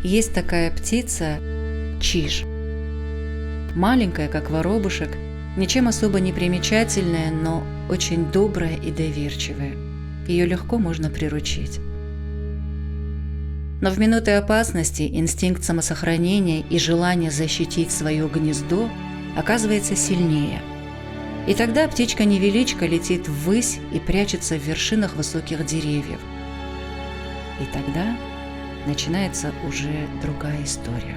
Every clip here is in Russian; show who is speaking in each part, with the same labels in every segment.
Speaker 1: Есть такая птица – чиж. Маленькая, как воробушек, ничем особо не примечательная, но очень добрая и доверчивая. Ее легко можно приручить. Но в минуты опасности инстинкт самосохранения и желание защитить свое гнездо оказывается сильнее. И тогда птичка-невеличка летит ввысь и прячется в вершинах высоких деревьев. И тогда начинается уже другая история.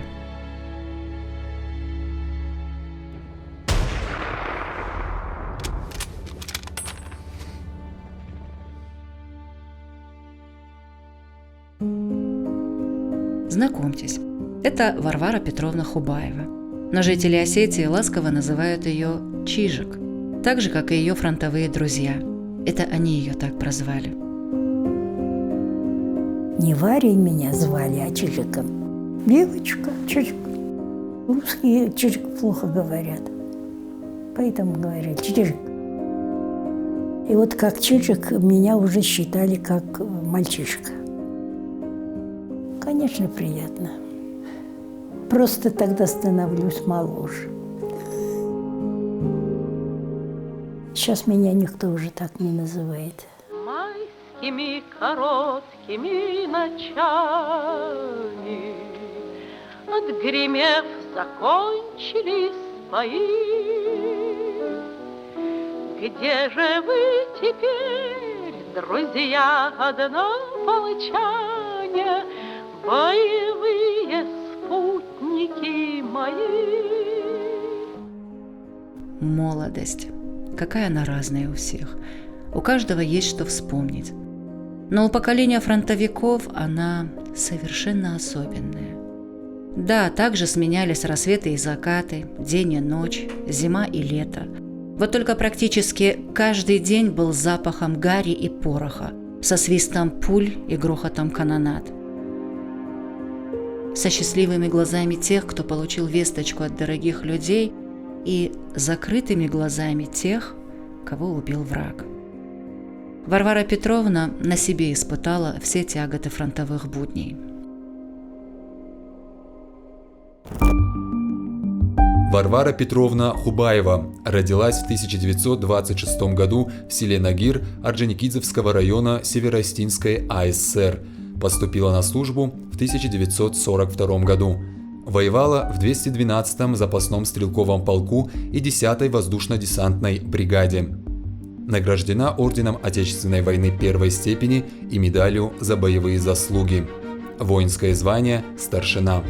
Speaker 1: Знакомьтесь, это Варвара Петровна Хубаева, но жители Осетии ласково называют ее Чижик, так же, как и ее фронтовые друзья. Это они ее так прозвали.
Speaker 2: Не Варей меня звали, а Чижиком. Девочка, Чижик. Русские Чижик плохо говорят, поэтому говорят Чижик. И вот как Чижик меня уже считали как мальчишка. Конечно, приятно. Просто тогда становлюсь моложе. Сейчас меня никто уже так не называет.
Speaker 3: Майскими короткими ночами, отгремев, закончились бои. Где же вы теперь, друзья однополчане, боевые спутники мои?
Speaker 1: Молодость. Какая она разная у всех. У каждого есть что вспомнить. Но у поколения фронтовиков она совершенно особенная. Да, также сменялись рассветы и закаты, день и ночь, зима и лето. Вот только практически каждый день был запахом гари и пороха, со свистом пуль и грохотом канонад. Со счастливыми глазами тех, кто получил весточку от дорогих людей, и закрытыми глазами тех, кого убил враг. Варвара Петровна на себе испытала все тяготы фронтовых будней.
Speaker 4: Варвара Петровна Хубаева родилась в 1926 году в селе Нагир Орджоникидзевского района Северо-Остинской АССР. Поступила на службу в 1942 году. Воевала в 212-м запасном стрелковом полку и 10-й воздушно-десантной бригаде. Награждена орденом Отечественной войны первой степени и медалью за боевые заслуги. Воинское звание старшина.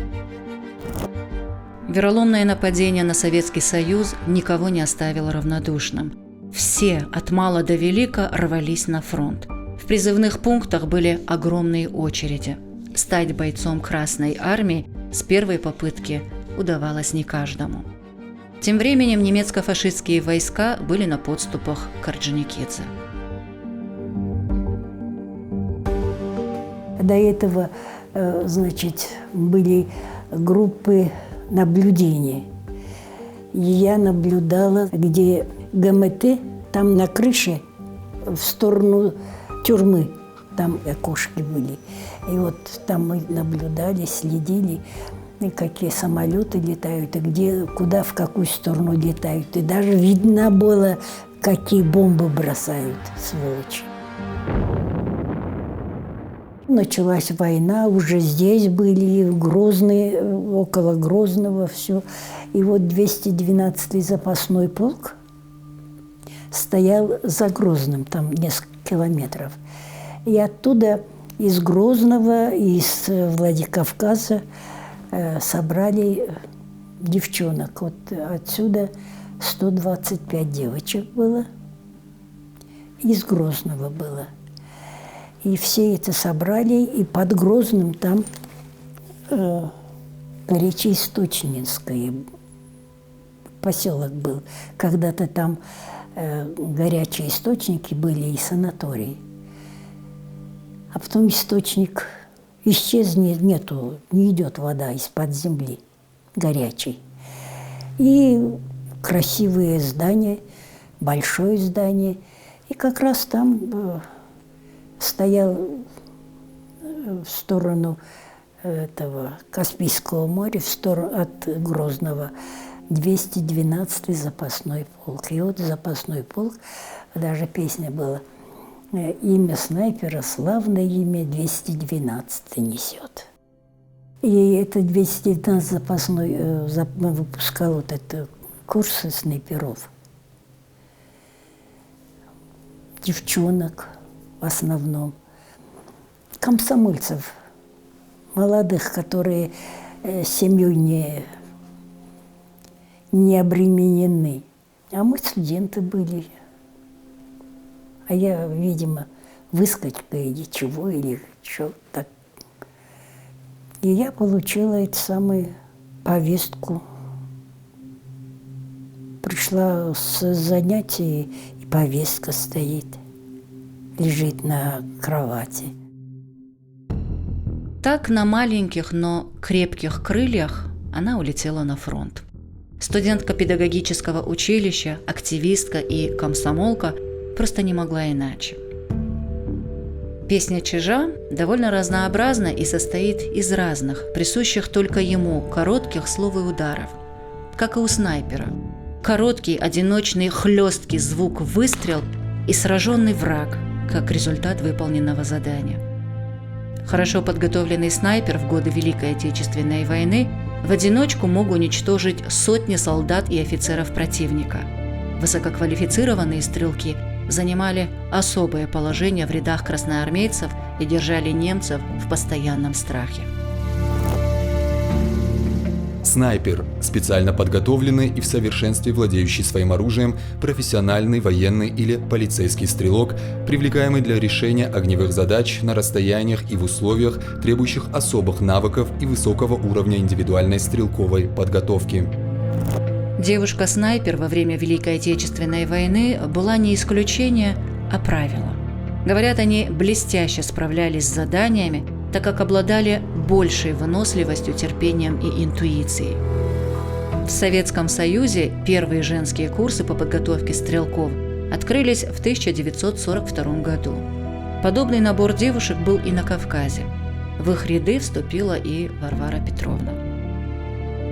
Speaker 1: Вероломное нападение на Советский Союз никого не оставило равнодушным. Все, от мала до велика, рвались на фронт. В призывных пунктах были огромные очереди. Стать бойцом Красной Армии с первой попытки удавалось не каждому. Тем временем немецко-фашистские войска были на подступах к Орджоникидзе.
Speaker 2: До этого, были группы наблюдения. И я наблюдала, где ГМТ, там на крыше в сторону тюрьмы, там окошки были. И вот там мы наблюдали, следили, какие самолеты летают, и где, куда, в какую сторону летают. И даже видно было, какие бомбы бросают, сволочи. Началась война, уже здесь были, Грозный, около Грозного все. И вот 212-й запасной полк стоял за Грозным, там несколько километров. И оттуда из Грозного, из Владикавказа собрали девчонок. Вот отсюда 125 девочек было, из Грозного было. И все это собрали, и под Грозным там Горячеисточнинское поселок был. Когда-то там горячие источники были и санатории. А потом источник исчез, нету, не идет вода из-под земли горячей. И красивые здания, большое здание. И как раз там стоял в сторону этого Каспийского моря в сторону от Грозного 212-й запасной полк. И вот запасной полк, даже песня была, имя снайпера, славное имя 212 несет. И это 219 запасной выпускал вот это курсы снайперов. Девчонок в основном, комсомольцев, молодых, которые семьей не обременены. А мы студенты были. А я, видимо, выскочка или чего, или что так. И я получила эту самую повестку. Пришла с занятий, и повестка стоит, лежит на кровати.
Speaker 1: Так на маленьких, но крепких крыльях она улетела на фронт. Студентка педагогического училища, активистка и комсомолка просто не могла иначе. Песня Чижа довольно разнообразна и состоит из разных, присущих только ему, коротких слов и ударов, как и у снайпера. Короткий, одиночный, хлесткий звук выстрел и сраженный враг, как результат выполненного задания. Хорошо подготовленный снайпер в годы Великой Отечественной войны в одиночку мог уничтожить сотни солдат и офицеров противника. Высококвалифицированные стрелки занимали особое положение в рядах красноармейцев и держали немцев в постоянном страхе.
Speaker 4: Снайпер – специально подготовленный и в совершенстве владеющий своим оружием профессиональный военный или полицейский стрелок, привлекаемый для решения огневых задач на расстояниях и в условиях, требующих особых навыков и высокого уровня индивидуальной стрелковой подготовки.
Speaker 1: Девушка-снайпер во время Великой Отечественной войны была не исключение, а правило. Говорят, они блестяще справлялись с заданиями, так как обладали большей выносливостью, терпением и интуицией. В Советском Союзе первые женские курсы по подготовке стрелков открылись в 1942 году. Подобный набор девушек был и на Кавказе. В их ряды вступила и Варвара Петровна.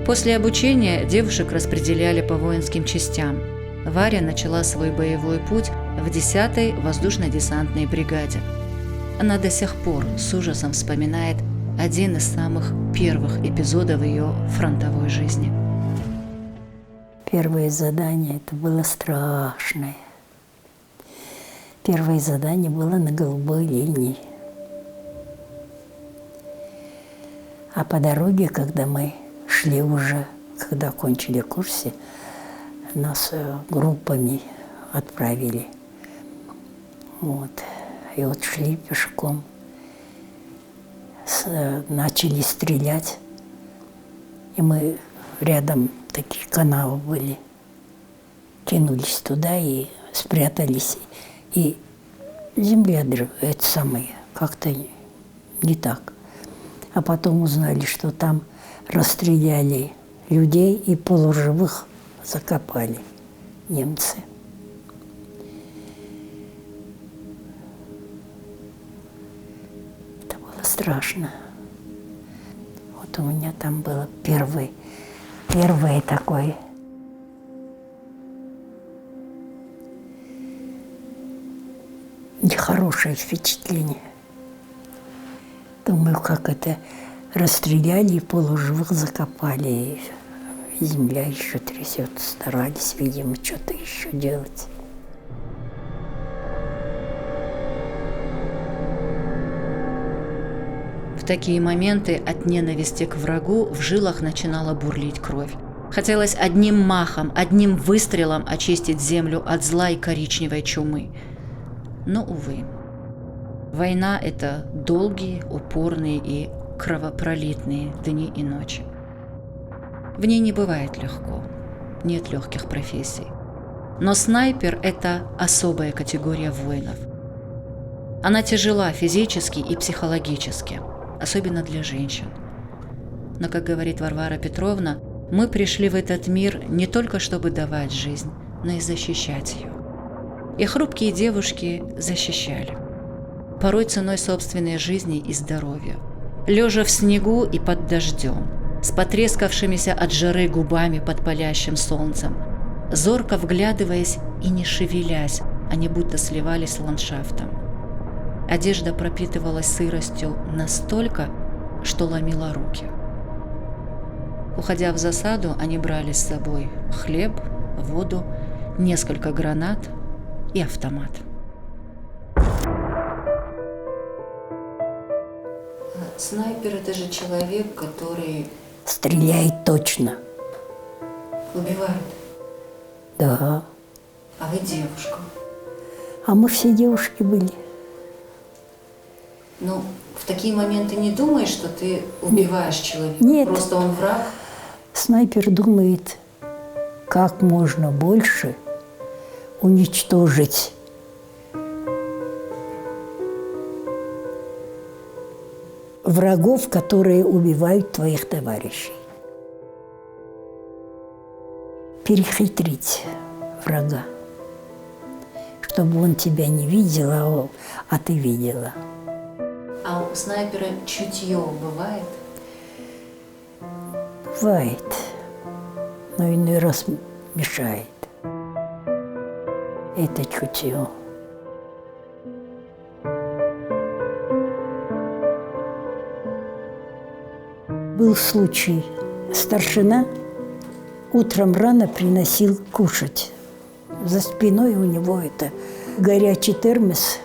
Speaker 1: После обучения девушек распределяли по воинским частям. Варя начала свой боевой путь в 10-й воздушно-десантной бригаде. Она до сих пор с ужасом вспоминает один из самых первых эпизодов ее фронтовой жизни.
Speaker 2: Первое задание это было страшное. Первое задание было на голубой линии. А по дороге, когда мы шли уже, когда кончили курсы, нас группами отправили. Вот. И вот шли пешком, начали стрелять, и мы рядом такие канавы были, кинулись туда и спрятались, и земля это самое, как-то не так. А потом узнали, что там расстреляли людей и полуживых закопали немцы. Страшно. Вот у меня там было первое такое. Нехорошее впечатление. Думаю, как это расстреляли и полуживых закопали. И земля еще трясется. Старались, видимо, что-то еще делать.
Speaker 1: В такие моменты от ненависти к врагу в жилах начинала бурлить кровь. Хотелось одним махом, одним выстрелом очистить землю от зла и коричневой чумы. Но, увы, война – это долгие, упорные и кровопролитные дни и ночи. В ней не бывает легко, нет легких профессий. Но снайпер – это особая категория воинов. Она тяжела физически и психологически, особенно для женщин. Но, как говорит Варвара Петровна, мы пришли в этот мир не только чтобы давать жизнь, но и защищать ее. И хрупкие девушки защищали, порой ценой собственной жизни и здоровья. лежа в снегу и под дождем, с потрескавшимися от жары губами под палящим солнцем, зорко вглядываясь и не шевелясь, они будто сливались с ландшафтом. Одежда пропитывалась сыростью настолько, что ломила руки. Уходя в засаду, они брали с собой хлеб, воду, несколько гранат и автомат. Снайпер – это же человек, который
Speaker 2: Стреляет точно.
Speaker 1: убивает.
Speaker 2: Да.
Speaker 1: А вы девушка.
Speaker 2: А мы все девушки были.
Speaker 1: Ну, в такие моменты не думаешь, что ты убиваешь человека?
Speaker 2: Нет.
Speaker 1: Просто он враг?
Speaker 2: Снайпер думает, как можно больше уничтожить врагов, которые убивают твоих товарищей. Перехитрить врага, чтобы он тебя не видел, а ты видела.
Speaker 1: А у снайпера чутье бывает?
Speaker 2: Бывает, но иной раз мешает. Это чутье. Был случай, старшина утром рано приносил кушать. За спиной у него это горячий термос,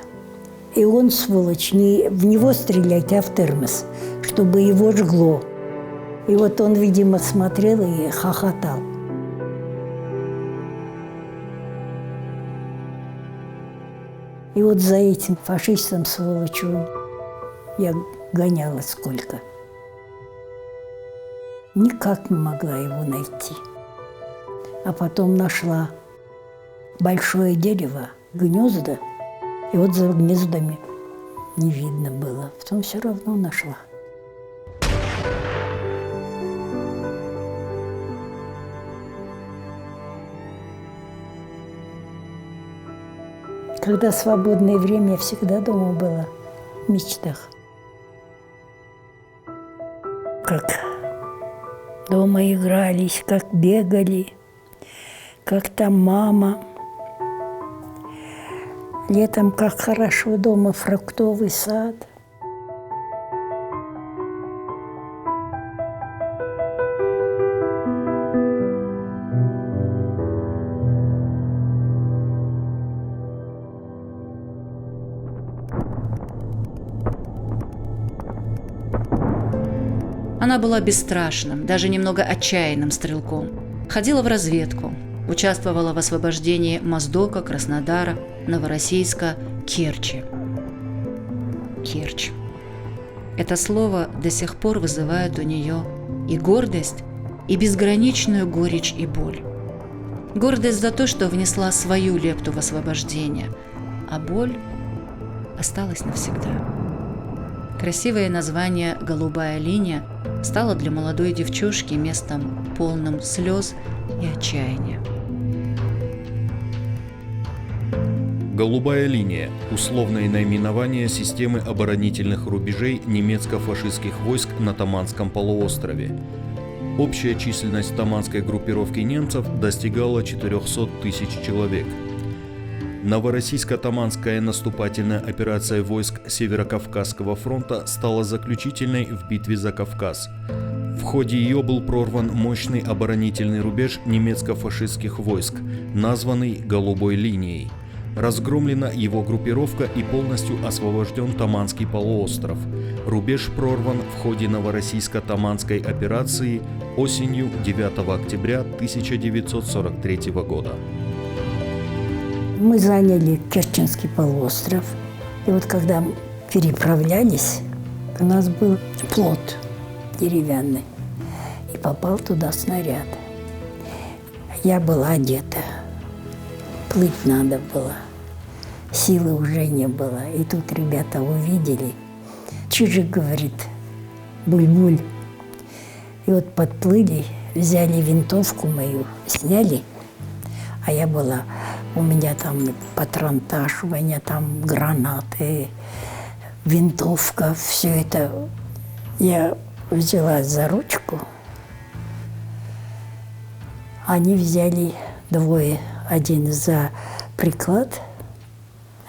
Speaker 2: и он, сволочь, не в него стрелять, а в термос, чтобы его жгло. И вот он, видимо, смотрел и хохотал. И вот за этим фашистом, сволочью, я гонялась сколько. Никак не могла его найти. А потом нашла большое дерево, гнезда, и вот за гнездами не видно было. Потом все равно нашла. Когда свободное время, я всегда дома была, в мечтах. Как дома игрались, как бегали, как там мама. Летом как хорошо дома, фруктовый сад.
Speaker 1: Она была бесстрашным, даже немного отчаянным стрелком. Ходила в разведку, участвовала в освобождении Моздока, Краснодара, Новороссийска, Керчи. Керчь. Это слово до сих пор вызывает у нее и гордость, и безграничную горечь и боль. Гордость за то, что внесла свою лепту в освобождение, а боль осталась навсегда. Красивое название «Голубая линия» стало для молодой девчушки местом полным слез и отчаяния.
Speaker 5: Голубая линия – условное наименование системы оборонительных рубежей немецко-фашистских войск на Таманском полуострове. Общая численность таманской группировки немцев достигала 400 тысяч человек. Новороссийско-Таманская наступательная операция войск Северокавказского фронта стала заключительной в битве за Кавказ. В ходе ее был прорван мощный оборонительный рубеж немецко-фашистских войск, названный «Голубой линией». Разгромлена его группировка и полностью освобожден Таманский полуостров. Рубеж прорван в ходе Новороссийско-Таманской операции осенью 9 октября 1943 года.
Speaker 2: Мы заняли Керченский полуостров. И вот когда переправлялись, у нас был плот деревянный. И попал туда снаряд. Я была одета. Плыть надо было. Силы уже не было. И тут ребята увидели. Чижик говорит: буль-буль. И вот подплыли, взяли винтовку мою, сняли. А я была, у меня там патронтаж, у меня там гранаты, винтовка, все это Я взялась за ручку. Они взяли двое. Один за приклад,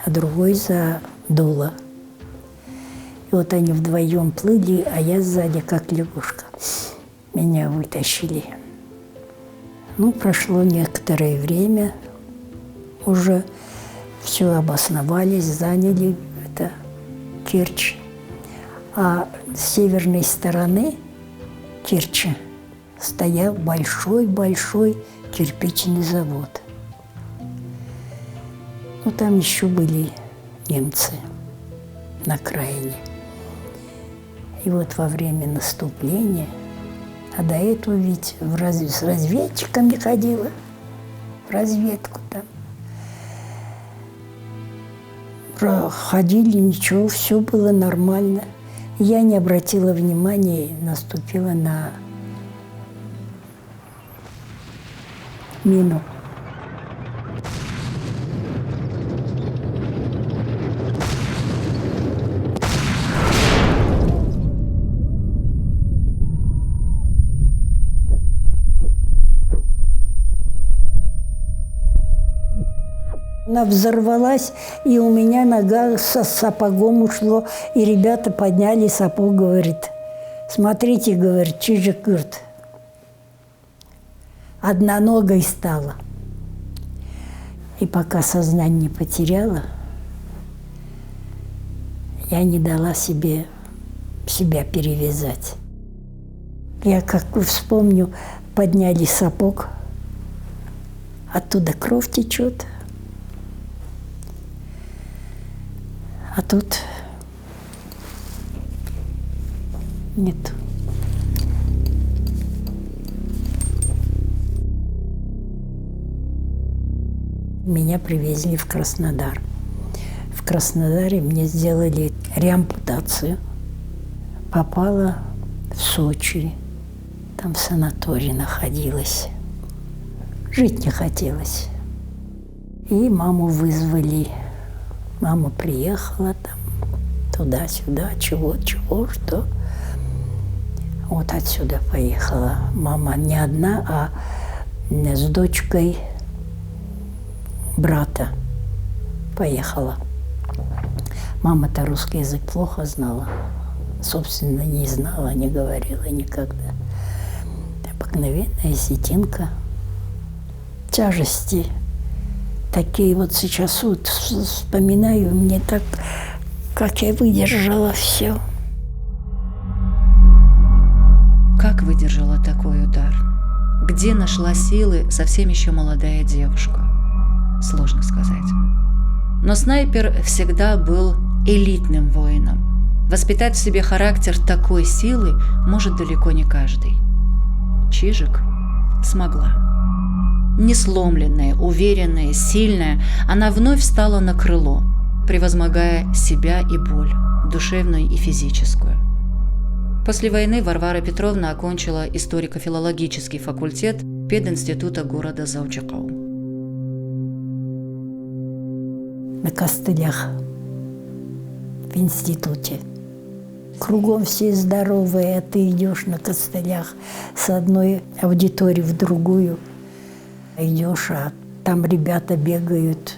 Speaker 2: а другой за дуло. И вот они вдвоем плыли, а я сзади, как лягушка. Меня вытащили. Ну, прошло некоторое время. Уже все обосновались, заняли это Керчь. А с северной стороны Керчи стоял большой-большой кирпичный завод. Ну, там еще были немцы на окраине. И вот во время наступления, а до этого ведь с разведчиками ходила, в разведку там. Проходили, ничего, все было нормально. Я не обратила внимания и наступила на мину. Она взорвалась, и у меня нога со сапогом ушло, и ребята подняли сапог, говорит, смотрите, говорит, Чижик, говорит, одноногой стала. И пока сознание не потеряла, я не дала себя перевязать. Я, как вспомню, подняли сапог, оттуда кровь течет. А тут нет. Меня привезли в Краснодар. В Краснодаре мне сделали реампутацию. Попала в Сочи. Там в санатории находилась. Жить не хотелось. И маму вызвали. Мама приехала там, туда-сюда, чего, что. Вот отсюда поехала. Мама не одна, а с дочкой брата поехала. Мама-то русский язык плохо знала. Собственно, не знала, не говорила никогда. Обыкновенная осетинка. Тяжести. Такие вот сейчас вот вспоминаю, мне так, как я выдержала все.
Speaker 1: Как выдержала такой удар? Где нашла силы совсем еще молодая девушка? Сложно сказать. Но снайпер всегда был элитным воином. Воспитать в себе характер такой силы может далеко не каждый. Чижик смогла. Несломленная, уверенная, сильная, она вновь встала на крыло, превозмогая себя и боль, душевную и физическую. После войны Варвара Петровна окончила историко-филологический факультет пединститута города Заучакау.
Speaker 2: На костылях в институте. Кругом все здоровые, а ты идешь на костылях с одной аудитории в другую. Идешь, а там ребята бегают,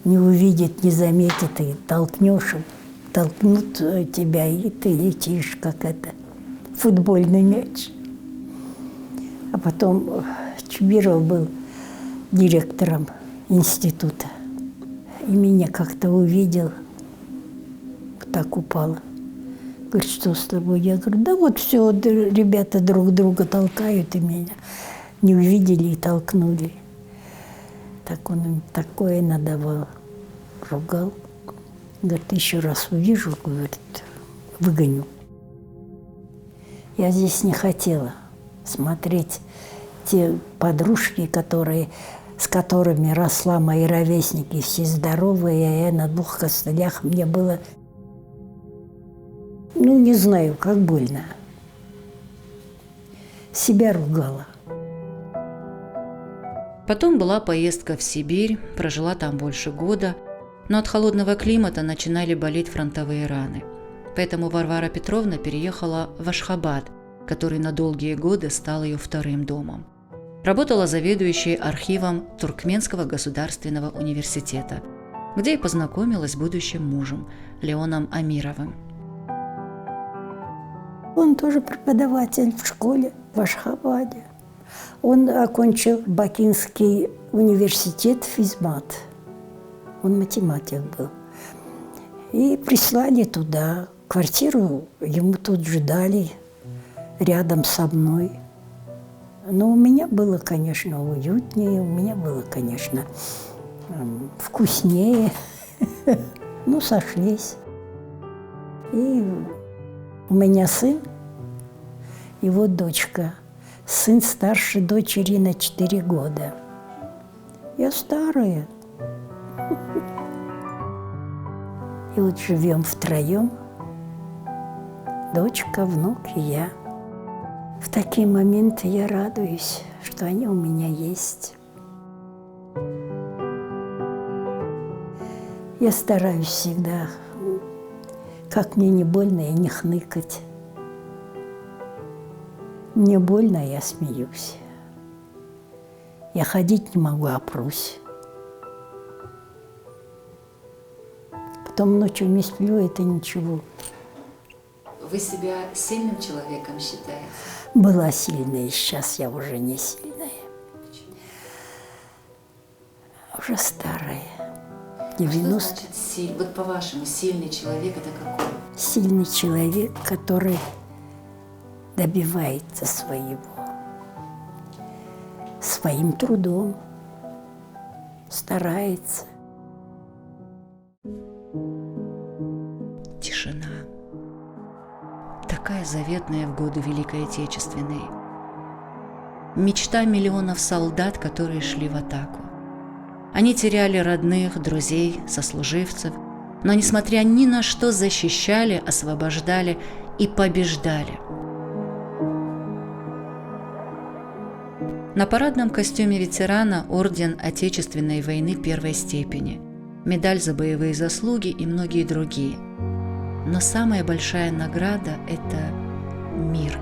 Speaker 2: не увидят, не заметят, и толкнут тебя, и ты летишь, как это, футбольный мяч. А потом Чубиров был директором института. И меня как-то увидел, так упала. Говорит, что с тобой? Я говорю, да вот все, ребята друг друга толкают, и меня не увидели и толкнули. Так он им такое надавал, ругал. Говорит, еще раз увижу, говорит, выгоню. Я здесь не хотела смотреть те подружки, с которыми росла мои ровесники, все здоровые, а я на двух костылях, мне было, не знаю, как больно. Себя ругала.
Speaker 1: Потом была поездка в Сибирь, прожила там больше года, но от холодного климата начинали болеть фронтовые раны. Поэтому Варвара Петровна переехала в Ашхабад, который на долгие годы стал ее вторым домом. Работала заведующей архивом Туркменского государственного университета, где и познакомилась с будущим мужем Леоном Амировым.
Speaker 2: Он тоже преподаватель в школе в Ашхабаде. Он окончил Бакинский университет, физмат. Он математик был. И прислали туда. Квартиру ему тут же дали, рядом со мной. Но у меня было, конечно, уютнее, у меня было, конечно, вкуснее. Ну, сошлись. И у меня сын, и вот дочка. Сын старше дочери на 4 года. Я старая. И вот живем втроем. Дочка, внук и я. В такие моменты я радуюсь, что они у меня есть. Я стараюсь всегда, как мне не больно, и не хныкать. Мне больно, я смеюсь. Я ходить не могу, а прусь. Потом ночью не сплю, это ничего.
Speaker 1: Вы себя сильным человеком считаете?
Speaker 2: Была сильная, сейчас я уже не сильная. Уже старая. 90.
Speaker 1: Что значит вот по-вашему, сильный человек это какой?
Speaker 2: Сильный человек, который добивается своего. Своим трудом. Старается.
Speaker 1: Тишина. Такая заветная в годы Великой Отечественной. Мечта миллионов солдат, которые шли в атаку. Они теряли родных, друзей, сослуживцев, но, несмотря ни на что, защищали, освобождали и побеждали. На парадном костюме ветерана орден Отечественной войны первой степени, медаль за боевые заслуги и многие другие. Но самая большая награда – это мир.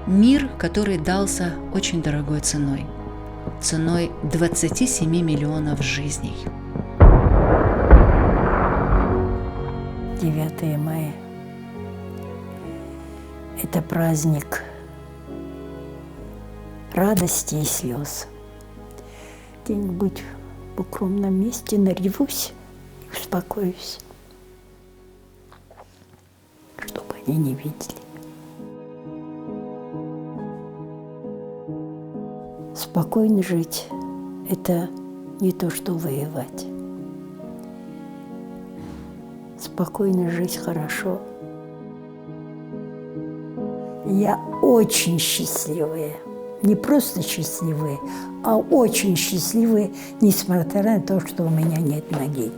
Speaker 1: Мир, который дался очень дорогой ценой. Ценой 27 миллионов жизней.
Speaker 2: 9 мая – это праздник радости и слез. Где-нибудь в укромном месте наревусь и успокоюсь, чтобы они не видели. Спокойно жить – это не то, что воевать. Спокойно жить хорошо. Я очень счастливая. Не просто счастливая, а очень счастливая, несмотря на то, что у меня нет ноги.